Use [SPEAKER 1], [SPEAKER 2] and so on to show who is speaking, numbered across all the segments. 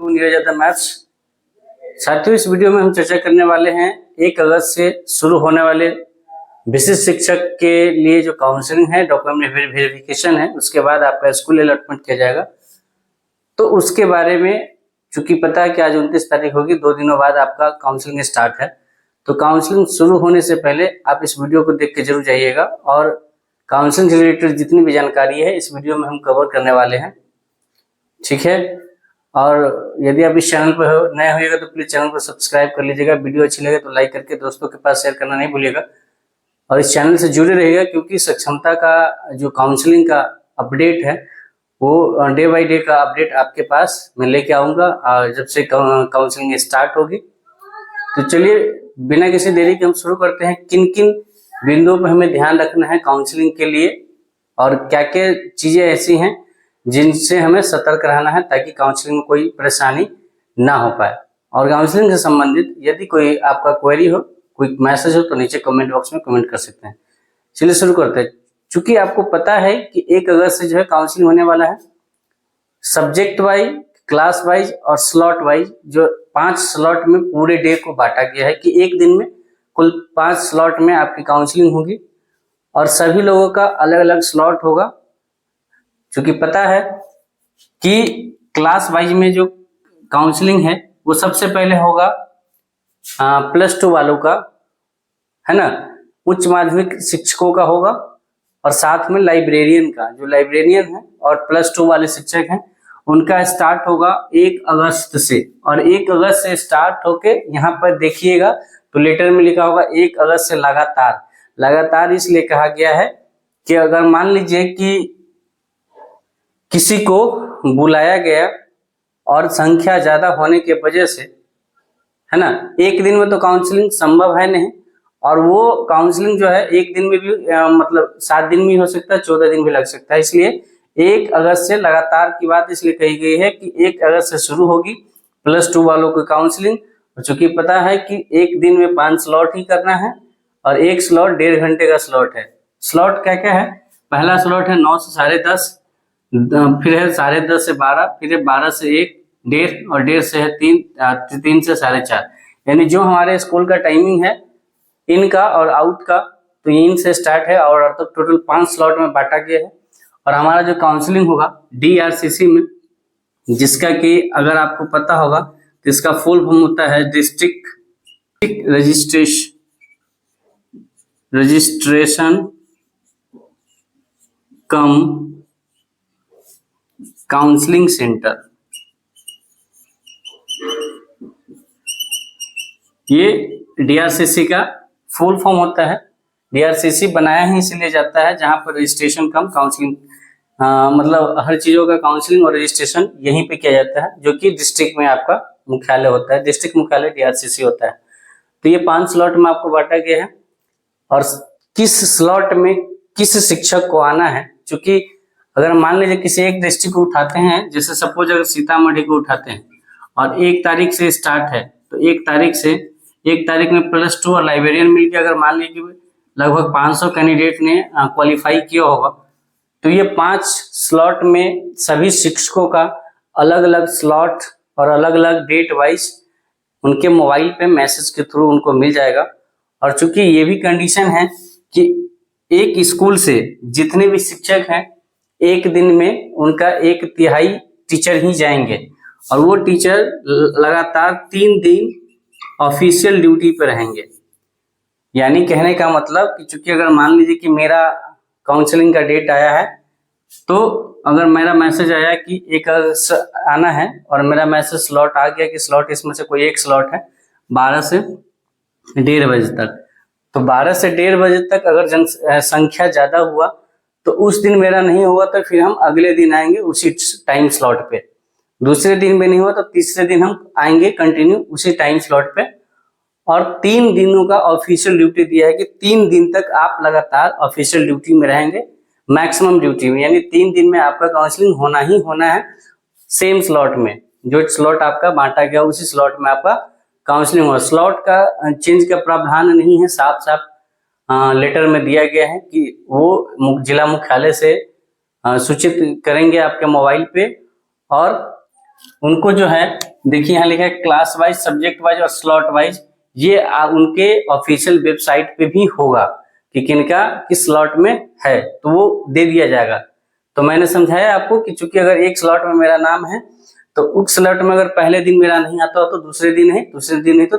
[SPEAKER 1] To Neeraj Yadav maths. साथियों, इस video में हम चर्चा करने वाले हैं 1 अगस्त से शुरू होने वाले विशिष्ट शिक्षक के लिए जो काउंसलिंग है, डॉक्यूमेंट वेरिफिकेशन है, उसके बाद आपका स्कूल अलॉटमेंट किया जाएगा। तो उसके बारे में चूंकि पता है कि आज 29 तारीख होगी, 2 दिनों बाद आपका काउंसलिंग स्टार्ट है। तो काउंसलिंग शुरू होने से पहले आप इस वीडियो को देख के जरूर जाइएगा और काउंसलिंग से रिलेटेड जितनी भी जानकारी है इस वीडियो में हम कवर करने वाले हैं, ठीक है। और यदि आप इस चैनल पर नए होइएगा तो प्लीज चैनल को सब्सक्राइब कर लीजिएगा। वीडियो अच्छी लगे तो लाइक करके दोस्तों के पास शेयर करना नहीं भूलिएगा और इस चैनल से जुड़े रहिएगा, क्योंकि सक्षमता का जो काउंसलिंग का अपडेट है वो डे बाय डे का अपडेट आपके पास मैं लेके आऊँगा जब से काउंसलिंग स्टार्ट होगी। तो चलिए बिना किसी देरी के हम शुरू करते हैं। किन किन बिंदुओं पर हमें ध्यान रखना है काउंसलिंग के लिए और क्या क्या चीज़ें ऐसी हैं जिनसे हमें सतर्क रहना है ताकि काउंसलिंग में कोई परेशानी ना हो पाए। और काउंसलिंग से संबंधित यदि कोई आपका क्वेरी हो, कोई मैसेज हो तो नीचे कमेंट बॉक्स में कमेंट कर सकते हैं। चलिए शुरू करते हैं। चूंकि आपको पता है कि 1 अगस्त से जो है काउंसलिंग होने वाला है, सब्जेक्ट वाइज, क्लास वाइज और स्लॉट वाइज जो 5 स्लॉट में पूरे डे को बांटा गया है कि एक दिन में कुल 5 स्लॉट में आपकी काउंसलिंग होगी और सभी लोगों का अलग अलग स्लॉट होगा। क्योंकि पता है कि क्लास वाइज में जो काउंसलिंग है वो सबसे पहले होगा +2 वालों का, है ना, उच्च माध्यमिक शिक्षकों का होगा और साथ में लाइब्रेरियन का, जो लाइब्रेरियन है और +2 वाले शिक्षक हैं उनका स्टार्ट होगा 1 अगस्त से। और 1 अगस्त से स्टार्ट होके यहाँ पर देखिएगा तो लेटर में लिखा होगा 1 अगस्त से लगातार। लगातार इसलिए कहा गया है कि अगर मान लीजिए कि किसी को बुलाया गया और संख्या ज्यादा होने के वजह से, है ना, एक दिन में तो काउंसलिंग संभव है नहीं और वो काउंसलिंग जो है एक दिन में भी मतलब 7 दिन भी हो सकता है, 14 दिन भी लग सकता है। इसलिए 1 अगस्त से लगातार की बात इसलिए कही गई है कि 1 अगस्त से शुरू होगी +2 वालों की काउंसलिंग। चूंकि पता है कि एक दिन में 5 स्लॉट ही करना है और एक स्लॉट 1.5 घंटे का स्लॉट है। स्लॉट क्या क्या है? पहला स्लॉट है 9 से 10:30, फिर है 10:30 से 12, फिर है 12 से 1, 1:30 और 1:30 से है 3 से 4:30। यानी जो हमारे स्कूल का टाइमिंग है इन का और आउट का, तो इन से स्टार्ट है और अब तक टोटल 5 स्लॉट में बांटा गया है। और हमारा जो काउंसलिंग होगा DRCC में, जिसका कि अगर आपको पता होगा तो इसका फुल फॉर्म होता है डिस्ट्रिक्ट रजिस्ट्रेशन कम काउंसलिंग सेंटर। ये DRCC का फुल फॉर्म होता है। DRCC बनाया ही इसलिए जाता है जहां पर रजिस्ट्रेशन कम काउंसलिंग, मतलब हर चीजों का काउंसलिंग और रजिस्ट्रेशन यहीं पे किया जाता है, जो कि डिस्ट्रिक्ट में आपका मुख्यालय होता है। डिस्ट्रिक्ट मुख्यालय DRCC होता है। तो ये 5 स्लॉट में आपको बांटा गया है और किस स्लॉट में किस शिक्षक को आना है। क्योंकि अगर मान लीजिए किसी एक डिस्ट्रिक्ट को उठाते हैं, जैसे सपोज अगर सीतामढ़ी को उठाते हैं और 1 तारीख से स्टार्ट है, तो 1 तारीख में +2 और लाइब्रेरियन मिलकर अगर मान लीजिए लगभग 500 कैंडिडेट ने क्वालिफाई किया होगा, तो ये 5 स्लॉट में सभी शिक्षकों का अलग अलग स्लॉट और अलग अलग डेट वाइज उनके मोबाइल पे मैसेज के थ्रू उनको मिल जाएगा। और चूंकि ये भी कंडीशन है कि एक स्कूल से जितने भी शिक्षक हैं एक दिन में उनका 1/3 टीचर ही जाएंगे और वो टीचर लगातार 3 दिन ऑफिशियल ड्यूटी पे रहेंगे। यानी कहने का मतलब कि चूंकि अगर मान लीजिए कि मेरा काउंसलिंग का डेट आया है, तो अगर मेरा मैसेज आया कि 1 अगस्त आना है और मेरा मैसेज स्लॉट आ गया कि स्लॉट इसमें से कोई एक स्लॉट है 12 से 1:30 बजे तक, तो 12 से 1:30 बजे तक अगर संख्या ज्यादा हुआ तो उस दिन मेरा नहीं हुआ तो फिर हम अगले दिन आएंगे उसी टाइम स्लॉट पे। दूसरे दिन में नहीं हुआ तो तीसरे दिन हम आएंगे कंटिन्यू उसी टाइम स्लॉट पे। और 3 दिनों का ऑफिशियल ड्यूटी दिया है कि 3 दिन तक आप लगातार ऑफिशियल ड्यूटी में रहेंगे, मैक्सिमम ड्यूटी में। यानी 3 दिन में आपका काउंसलिंग होना ही होना है सेम स्लॉट में, जो स्लॉट आपका बांटा गया उसी स्लॉट में आपका काउंसलिंग होगा। स्लॉट का चेंज का प्रावधान नहीं है, साफ साफ लेटर में दिया गया है कि वो जिला मुख्यालय से सूचित करेंगे आपके मोबाइल पे और उनको जो है देखिए यहाँ लिखा है क्लास वाइज, सब्जेक्ट वाइज और स्लॉट वाइज, ये उनके ऑफिशियल वेबसाइट पे भी होगा कि किनका किस स्लॉट में है, तो वो दे दिया जाएगा। तो मैंने समझाया आपको कि चूंकि अगर एक स्लॉट में मेरा नाम है तो उस स्लॉट में अगर पहले दिन मेरा नहीं आता हो तो दूसरे दिन है, दूसरे दिन नहीं तो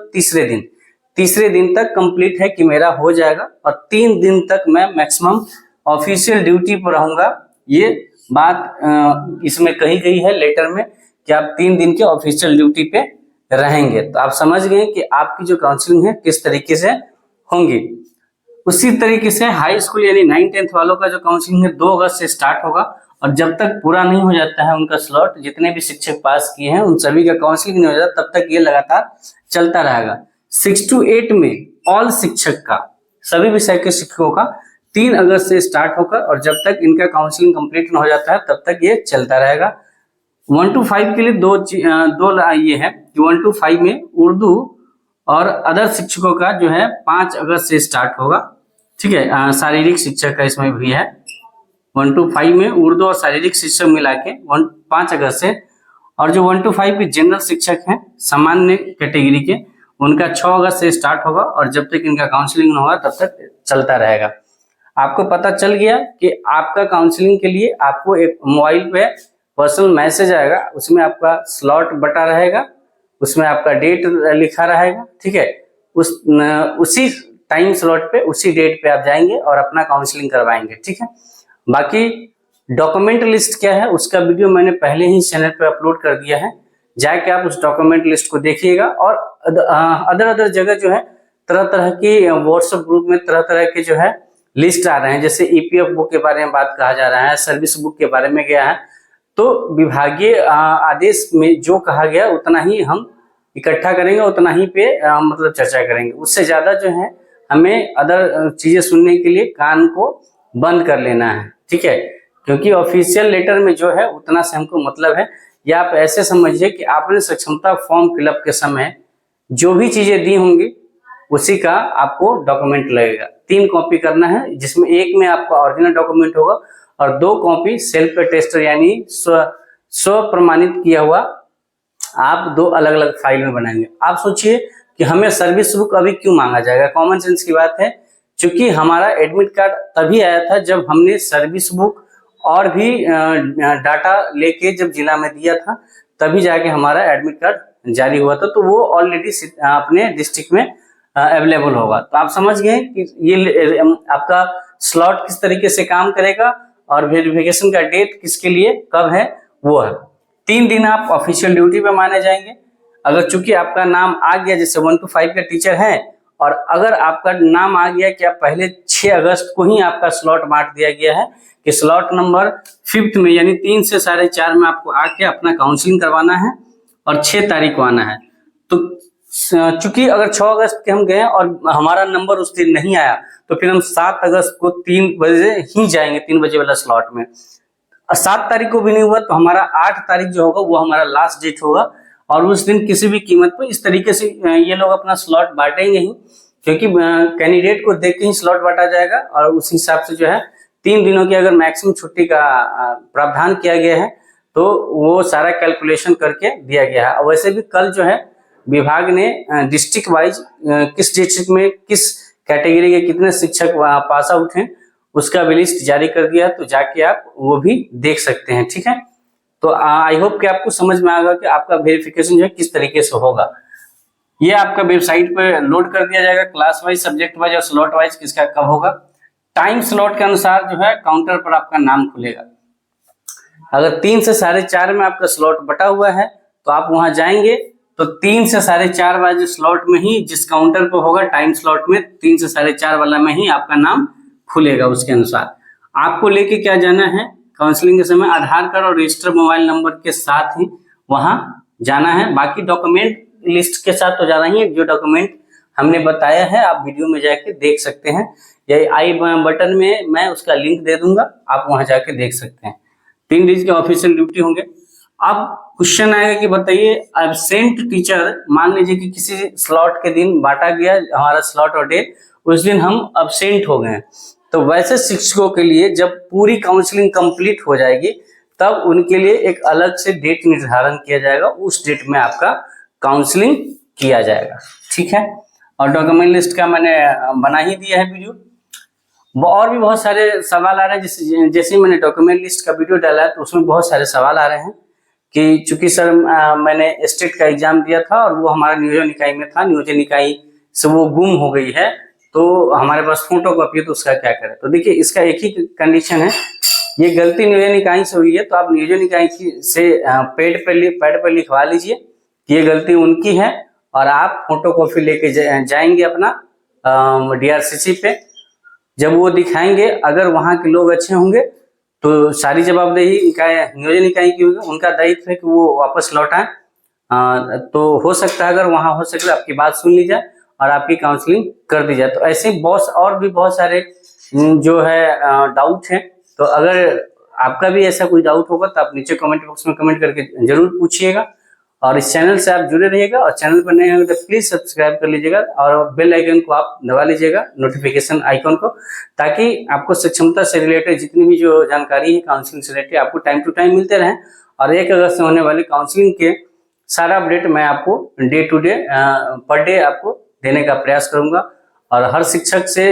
[SPEAKER 1] तीसरे दिन तक कंप्लीट है कि मेरा हो जाएगा, और 3 दिन तक मैं मैक्सिमम ऑफिशियल ड्यूटी पर रहूंगा। ये बात इसमें कही गई है लेटर में कि आप 3 दिन के ऑफिशियल ड्यूटी पे रहेंगे। तो आप समझ गए कि आपकी जो काउंसलिंग है किस तरीके से होंगी। उसी तरीके से हाई स्कूल यानी 9th-10th वालों का जो काउंसलिंग है 2 अगस्त से स्टार्ट होगा, और जब तक पूरा नहीं हो जाता है उनका स्लॉट, जितने भी शिक्षक पास किए हैं उन सभी का काउंसलिंग नहीं हो जाता तब तक ये लगातार चलता रहेगा। 6 to 8 में ऑल शिक्षक का, सभी विषय के शिक्षकों का 3 अगस्त से स्टार्ट होकर और जब तक इनका काउंसलिंग कंप्लीट न हो जाता है तब तक ये चलता रहेगा। 1 to 5 के लिए दो ये है कि 1 to 5 में उर्दू और अदर शिक्षकों का जो है 5 अगस्त से स्टार्ट होगा। ठीक है, शारीरिक शिक्षक का इसमें भी है 1 to 5 में उर्दू और शारीरिक शिक्षक मिला के 5 अगस्त से, और जो 1 to 5 के जनरल शिक्षक हैं सामान्य कैटेगरी के, उनका 6 अगस्त से स्टार्ट होगा और जब तक इनका काउंसलिंग न होगा तब तक चलता रहेगा। आपको पता चल गया कि आपका काउंसलिंग के लिए आपको एक मोबाइल पे पर्सनल मैसेज आएगा, उसमें आपका स्लॉट बटा रहेगा, उसमें आपका डेट लिखा रहेगा। ठीक है, उसी टाइम स्लॉट पे उसी डेट पे आप जाएंगे और अपना काउंसलिंग करवाएंगे। ठीक है, बाकी डॉक्यूमेंट लिस्ट क्या है उसका वीडियो मैंने पहले ही चैनल पे अपलोड कर दिया है, जाके आप उस डॉक्यूमेंट लिस्ट को देखिएगा। और अदर जगह जो है तरह तरह की व्हाट्सएप ग्रुप में तरह तरह के जो है लिस्ट आ रहे हैं, जैसे ईपीएफ बुक के बारे में बात कहा जा रहा है, सर्विस बुक के बारे में गया है। तो विभागीय आदेश में जो कहा गया उतना ही हम इकट्ठा करेंगे, उतना ही पे मतलब चर्चा करेंगे। उससे ज्यादा जो है हमें अदर चीजें सुनने के लिए कान को बंद कर लेना है। ठीक है, क्योंकि ऑफिशियल लेटर में जो है उतना से हमको मतलब है। या आप ऐसे समझिए कि आपने सक्षमता फॉर्म फिलअप के समय जो भी चीजें दी होंगी उसी का आपको डॉक्यूमेंट लगेगा। 3 कॉपी करना है, जिसमें एक में आपका ओरिजिनल डॉक्यूमेंट होगा और 2 कॉपी सेल्फ अटेस्टेड यानी स्व प्रमाणित किया हुआ आप 2 अलग अलग फाइल में बनाएंगे। आप सोचिए कि हमें सर्विस बुक अभी क्यों मांगा जाएगा, कॉमन सेंस की बात है। क्योंकि हमारा एडमिट कार्ड तभी आया था जब हमने सर्विस बुक और भी डाटा लेके जब जिला में दिया था, तभी जाके हमारा एडमिट कार्ड जारी हुआ था। तो वो ऑलरेडी अपने डिस्ट्रिक्ट में अवेलेबल होगा। तो आप समझ गए कि ये आपका स्लॉट किस तरीके से काम करेगा और वेरिफिकेशन का डेट किसके लिए कब है वो है। 3 दिन आप ऑफिशियल ड्यूटी पे माने जाएंगे। अगर चूंकि आपका नाम आ गया, जैसे 1 to 5 का टीचर है, और अगर आपका नाम आ गया कि आप पहले 6 अगस्त को ही आपका स्लॉट बांट दिया गया है कि स्लॉट नंबर 5th में यानी 3 से 4:30 में आपको आके अपना काउंसलिंग करवाना है और 6 तारीख को आना है। तो चूंकि अगर 6 अगस्त के हम गए और हमारा नंबर उस दिन नहीं आया तो फिर हम 7 अगस्त को 3 बजे ही जाएंगे, 3 बजे वाला स्लॉट में। 7 तारीख को भी नहीं हुआ तो हमारा 8 तारीख जो होगा वो हमारा लास्ट डेट होगा, और उस दिन किसी भी कीमत पर इस तरीके से ये लोग अपना स्लॉट बांटेंगे ही, क्योंकि कैंडिडेट को देख के ही स्लॉट बांटा जाएगा। और उस हिसाब से जो है 3 दिनों की अगर मैक्सिमम छुट्टी का प्रावधान किया गया है तो वो सारा कैलकुलेशन करके दिया गया है। वैसे भी कल जो है विभाग ने डिस्ट्रिक्ट वाइज किस डिस्ट्रिक्ट में किस कैटेगरी के कितने शिक्षक पास आउट हैं उसका भी लिस्ट जारी कर दिया, तो जाके आप वो भी देख सकते हैं। ठीक है, तो आई होप कि आपको समझ में आएगा कि आपका वेरिफिकेशन जो है किस तरीके से होगा। ये आपका वेबसाइट पर लोड कर दिया जाएगा, क्लास वाइज, सब्जेक्ट वाइज और स्लॉट वाइज किसका कब होगा। टाइम स्लॉट के अनुसार जो है काउंटर पर आपका नाम खुलेगा। अगर 3 से 4:30 में आपका स्लॉट बटा हुआ है तो आप वहां जाएंगे तो 3 से 4:30 वाले स्लॉट में ही जिस काउंटर पर होगा टाइम स्लॉट में 3 से 4:30 वाला में ही आपका नाम खुलेगा। उसके अनुसार आपको लेके क्या जाना है काउंसलिंग के समय, आधार कार्ड और रजिस्टर मोबाइल नंबर के साथ ही वहां जाना है। बाकी डॉक्यूमेंट लिस्ट के साथ तो जाना ही है, जो डॉक्यूमेंट हमने बताया है आप वीडियो में जाके देख सकते हैं, या आई बटन में मैं उसका लिंक दे दूंगा, आप वहां जाके देख सकते हैं। 3 दिन के ऑफिशियल ड्यूटी होंगे। अब क्वेश्चन आएगा कि बताइए एब्सेंट टीचर, मान लीजिए कि किसी स्लॉट के दिन बांटा गया हमारा स्लॉट और डेट, उस दिन हम एब्सेंट हो गए, तो वैसे शिक्षकों के लिए जब पूरी काउंसलिंग कंप्लीट हो जाएगी तब उनके लिए एक अलग से डेट निर्धारण किया जाएगा, उस डेट में आपका काउंसलिंग किया जाएगा। ठीक है, और डॉक्यूमेंट लिस्ट का मैंने बना ही दिया है वीडियो। और भी बहुत सारे सवाल आ रहे हैं, जैसे मैंने डॉक्यूमेंट लिस्ट का वीडियो डाला है तो उसमें बहुत सारे सवाल आ रहे हैं कि चूंकि सर मैंने स्टेट का एग्जाम दिया था और वो हमारा नियोजन इकाई में था, नियोजन इकाई से वो गुम हो गई है, तो हमारे पास फोटो कॉपी है, तो उसका क्या करें। तो देखिए, इसका एक ही कंडीशन है, ये गलती नियोजन इकाई से हुई है तो आप नियोजन इकाई से पैड पर लिखवा लीजिए कि ये गलती उनकी है, और आप फोटो कॉपी लेके जाएंगे अपना DRCC पे। जब वो दिखाएंगे, अगर वहां के लोग अच्छे होंगे तो सारी जवाबदेही नियोजन इकाई की होगी, उनका दायित्व है कि वो वापस लौटाएं। तो हो सकता है, अगर वहां हो सके आपकी बात सुन ली जाए और आपकी काउंसलिंग कर दी जाए। तो ऐसे बहुत और भी बहुत सारे जो है डाउट है, तो अगर आपका भी ऐसा कोई डाउट होगा तो आप नीचे कमेंट बॉक्स में कमेंट करके जरूर पूछिएगा, और इस चैनल से आप जुड़े रहिएगा, और चैनल पर नए होंगे तो प्लीज सब्सक्राइब कर लीजिएगा और बेल आइकन को आप दबा लीजिएगा, नोटिफिकेशन आइकन को, ताकि आपको सक्षमता से रिलेटेड जितनी भी जो जानकारी है काउंसलिंग से रिलेटेड आपको टाइम टू टाइम मिलते रहें। और 1 अगस्त से होने वाली काउंसलिंग के सारा अपडेट मैं आपको डे टू डे पर डे आपको देने का प्रयास करूंगा, और हर शिक्षक से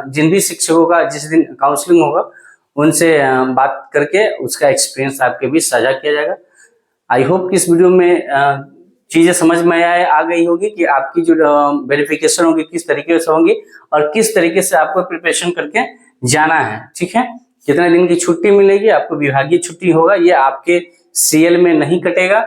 [SPEAKER 1] जिन भी शिक्षकों का जिस दिन काउंसलिंग होगा उनसे बात करके उसका एक्सपीरियंस आपके बीच साझा किया जाएगा। आई होप कि इस वीडियो में चीजें समझ में आ गई होगी कि आपकी जो वेरिफिकेशन होगी किस तरीके से होंगी और किस तरीके से आपको प्रिपरेशन करके जाना है। ठीक है, कितने दिन की छुट्टी मिलेगी, आपको विभागीय छुट्टी होगा, ये आपके CL में नहीं कटेगा।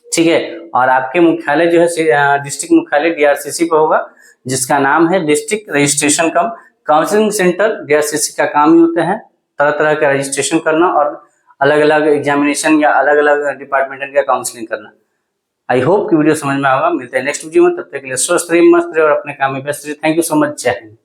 [SPEAKER 1] ठीक है, और आपके मुख्यालय जो है डिस्ट्रिक्ट मुख्यालय DRCC पे होगा, जिसका नाम है डिस्ट्रिक्ट रजिस्ट्रेशन कम काउंसलिंग सेंटर। DRCC का काम ही होता है तरह तरह का रजिस्ट्रेशन करना और अलग अलग एग्जामिनेशन या अलग अलग डिपार्टमेंट का काउंसलिंग करना। आई होप कि वीडियो समझ में आएगा। मिलते हैं नेक्स्ट वीडियो में, तब तक के लिए स्वस्थ रहिए, मस्त रहिए और अपने काम में व्यस्त रहिए। थैंक यू सो मच, जय हिंद।